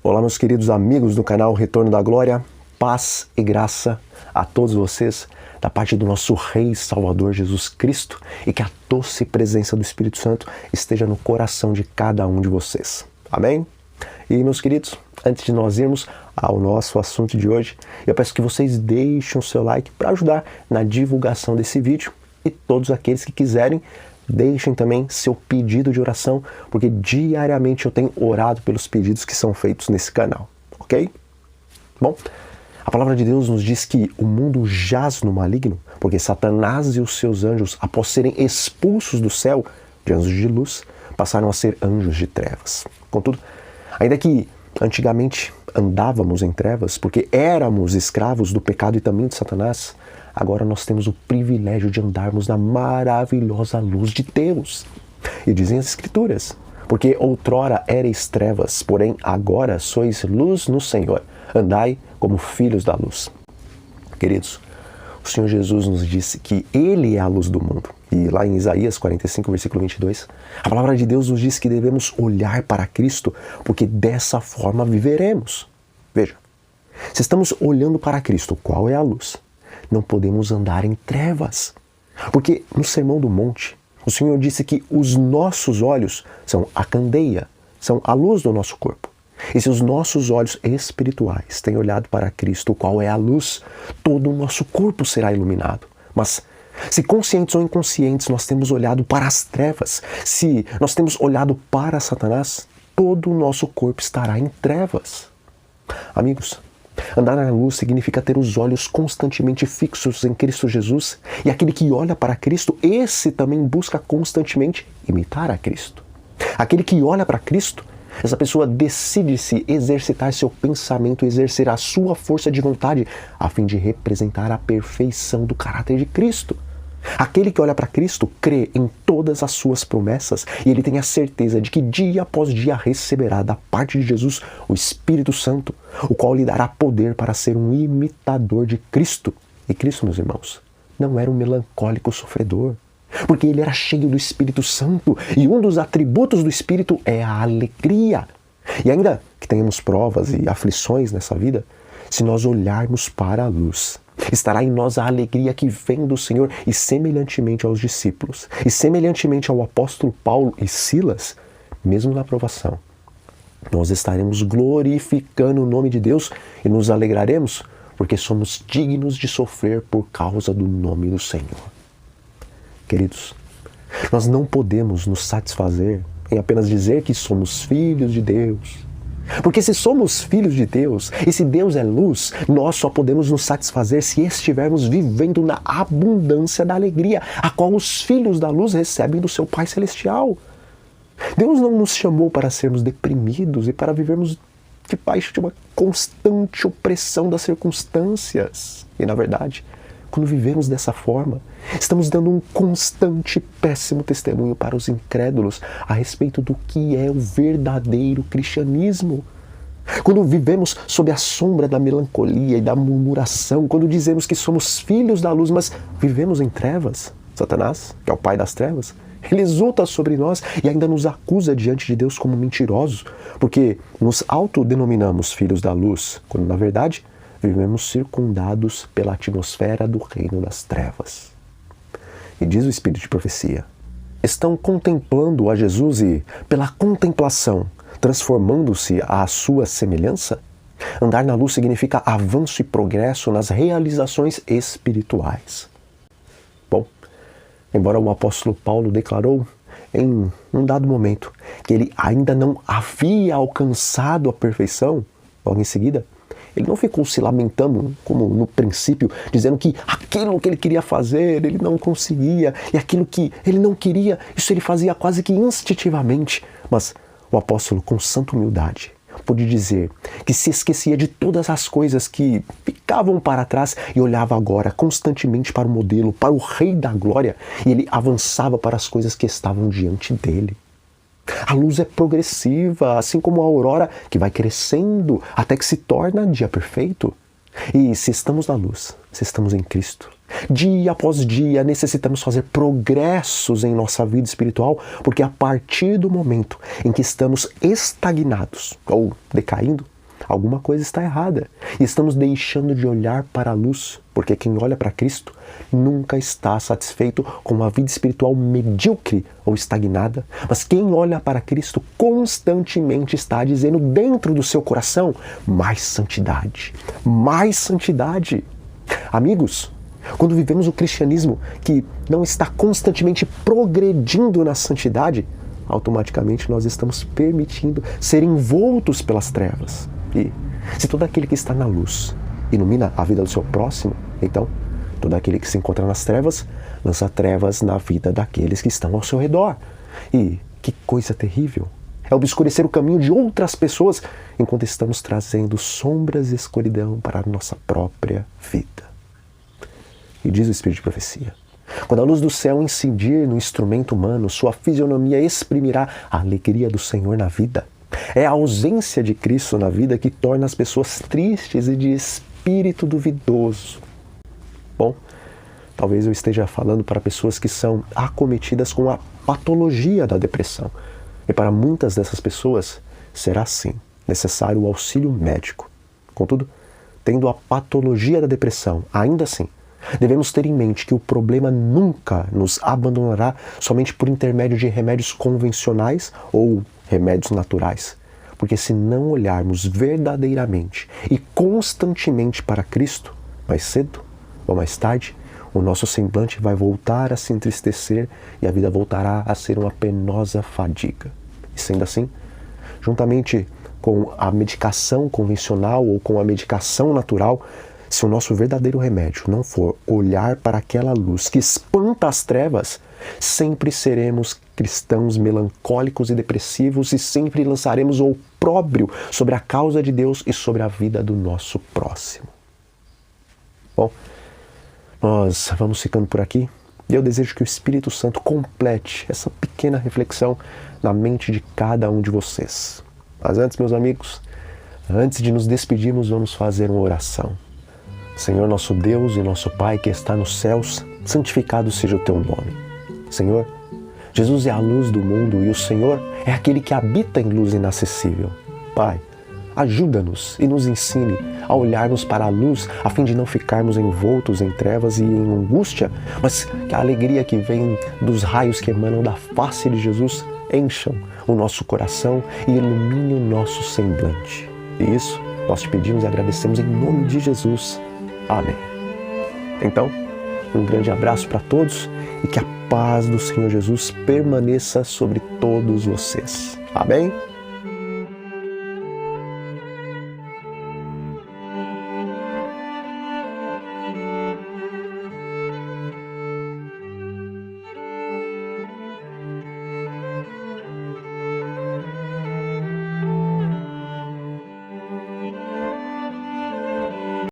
Olá, meus queridos amigos do canal Retorno da Glória, paz e graça a todos vocês, da parte do nosso Rei e Salvador Jesus Cristo, e que a doce presença do Espírito Santo esteja no coração de cada um de vocês. Amém? E, meus queridos, antes de nós irmos ao nosso assunto de hoje, eu peço que vocês deixem o seu like para ajudar na divulgação desse vídeo, e todos aqueles que quiserem, deixem também seu pedido de oração, porque diariamente eu tenho orado pelos pedidos que são feitos nesse canal, ok? Bom, a palavra de Deus nos diz que o mundo jaz no maligno, porque Satanás e os seus anjos, após serem expulsos do céu de anjos de luz, passaram a ser anjos de trevas. Contudo, ainda que antigamente andávamos em trevas, porque éramos escravos do pecado e também de Satanás, agora nós temos o privilégio de andarmos na maravilhosa luz de Deus. E dizem as Escrituras, porque outrora erais trevas, porém agora sois luz no Senhor. Andai como filhos da luz. Queridos, o Senhor Jesus nos disse que Ele é a luz do mundo. E lá em Isaías 45, versículo 22, a palavra de Deus nos diz que devemos olhar para Cristo, porque dessa forma viveremos. Veja, se estamos olhando para Cristo, qual é a luz? Não podemos andar em trevas. Porque no Sermão do Monte, o Senhor disse que os nossos olhos são a candeia, são a luz do nosso corpo. E se os nossos olhos espirituais têm olhado para Cristo, qual é a luz, todo o nosso corpo será iluminado. Mas se conscientes ou inconscientes nós temos olhado para as trevas, se nós temos olhado para Satanás, todo o nosso corpo estará em trevas. Amigos, andar na luz significa ter os olhos constantemente fixos em Cristo Jesus, e aquele que olha para Cristo, esse também busca constantemente imitar a Cristo. Aquele que olha para Cristo, essa pessoa decide-se exercitar seu pensamento, exercer a sua força de vontade, a fim de representar a perfeição do caráter de Cristo. Aquele que olha para Cristo crê em todas as suas promessas e ele tem a certeza de que dia após dia receberá da parte de Jesus o Espírito Santo, o qual lhe dará poder para ser um imitador de Cristo. E Cristo, meus irmãos, não era um melancólico sofredor, porque ele era cheio do Espírito Santo e um dos atributos do Espírito é a alegria. E ainda que tenhamos provas e aflições nessa vida, se nós olharmos para a luz, estará em nós a alegria que vem do Senhor, e semelhantemente aos discípulos, e semelhantemente ao apóstolo Paulo e Silas, mesmo na provação, nós estaremos glorificando o nome de Deus e nos alegraremos, porque somos dignos de sofrer por causa do nome do Senhor. Queridos, nós não podemos nos satisfazer em apenas dizer que somos filhos de Deus. Porque se somos filhos de Deus, e se Deus é luz, nós só podemos nos satisfazer se estivermos vivendo na abundância da alegria, a qual os filhos da luz recebem do seu Pai Celestial. Deus não nos chamou para sermos deprimidos e para vivermos debaixo de uma constante opressão das circunstâncias. E na verdade, quando vivemos dessa forma, estamos dando um constante péssimo testemunho para os incrédulos a respeito do que é o verdadeiro cristianismo. Quando vivemos sob a sombra da melancolia e da murmuração, quando dizemos que somos filhos da luz, mas vivemos em trevas, Satanás, que é o pai das trevas, ele exulta sobre nós e ainda nos acusa diante de Deus como mentirosos, porque nos autodenominamos filhos da luz, quando na verdade vivemos circundados pela atmosfera do reino das trevas. E diz o Espírito de profecia, estão contemplando a Jesus e, pela contemplação, transformando-se à sua semelhança? Andar na luz significa avanço e progresso nas realizações espirituais. Bom, embora o apóstolo Paulo declarou em um dado momento que ele ainda não havia alcançado a perfeição, logo em seguida, ele não ficou se lamentando, como no princípio, dizendo que aquilo que ele queria fazer, ele não conseguia, e aquilo que ele não queria, isso ele fazia quase que instintivamente. Mas o apóstolo, com santa humildade, pôde dizer que se esquecia de todas as coisas que ficavam para trás e olhava agora constantemente para o modelo, para o Rei da Glória, e ele avançava para as coisas que estavam diante dele. A luz é progressiva, assim como a aurora, que vai crescendo até que se torna dia perfeito. E se estamos na luz, se estamos em Cristo, dia após dia necessitamos fazer progressos em nossa vida espiritual, porque a partir do momento em que estamos estagnados ou decaindo, Alguma coisa está errada e estamos deixando de olhar para a luz, porque quem olha para Cristo nunca está satisfeito com uma vida espiritual medíocre ou estagnada, mas quem olha para Cristo constantemente está dizendo dentro do seu coração: mais santidade, mais santidade. Amigos, quando vivemos o cristianismo que não está constantemente progredindo na santidade, automaticamente nós estamos permitindo ser envoltos pelas trevas. E se todo aquele que está na luz ilumina a vida do seu próximo, então todo aquele que se encontra nas trevas lança trevas na vida daqueles que estão ao seu redor. E que coisa terrível! É obscurecer o caminho de outras pessoas enquanto estamos trazendo sombras e escuridão para a nossa própria vida. E diz o Espírito de Profecia: quando a luz do céu incidir no instrumento humano, sua fisionomia exprimirá a alegria do Senhor na vida. É a ausência de Cristo na vida que torna as pessoas tristes e de espírito duvidoso. Bom, talvez eu esteja falando para pessoas que são acometidas com a patologia da depressão. E para muitas dessas pessoas será sim necessário o auxílio médico. Contudo, tendo a patologia da depressão, ainda assim, devemos ter em mente que o problema nunca nos abandonará somente por intermédio de remédios convencionais ou remédios naturais. Porque se não olharmos verdadeiramente e constantemente para Cristo, mais cedo ou mais tarde, o nosso semblante vai voltar a se entristecer e a vida voltará a ser uma penosa fadiga. E sendo assim, juntamente com a medicação convencional ou com a medicação natural, se o nosso verdadeiro remédio não for olhar para aquela luz que espanta as trevas, sempre seremos cristãos melancólicos e depressivos e sempre lançaremos o opróbrio sobre a causa de Deus e sobre a vida do nosso próximo. Bom, nós vamos ficando por aqui e eu desejo que o Espírito Santo complete essa pequena reflexão na mente de cada um de vocês. Mas antes, meus amigos, antes de nos despedirmos, vamos fazer uma oração. Senhor, nosso Deus e nosso Pai que está nos céus, santificado seja o teu nome. Senhor, Jesus é a luz do mundo e o Senhor é aquele que habita em luz inacessível. Pai, ajuda-nos e nos ensine a olharmos para a luz a fim de não ficarmos envoltos em trevas e em angústia, mas que a alegria que vem dos raios que emanam da face de Jesus encham o nosso coração e ilumine o nosso semblante. E isso nós te pedimos e agradecemos em nome de Jesus. Amém. Então, um grande abraço para todos e que a paz do Senhor Jesus permaneça sobre todos vocês. Amém?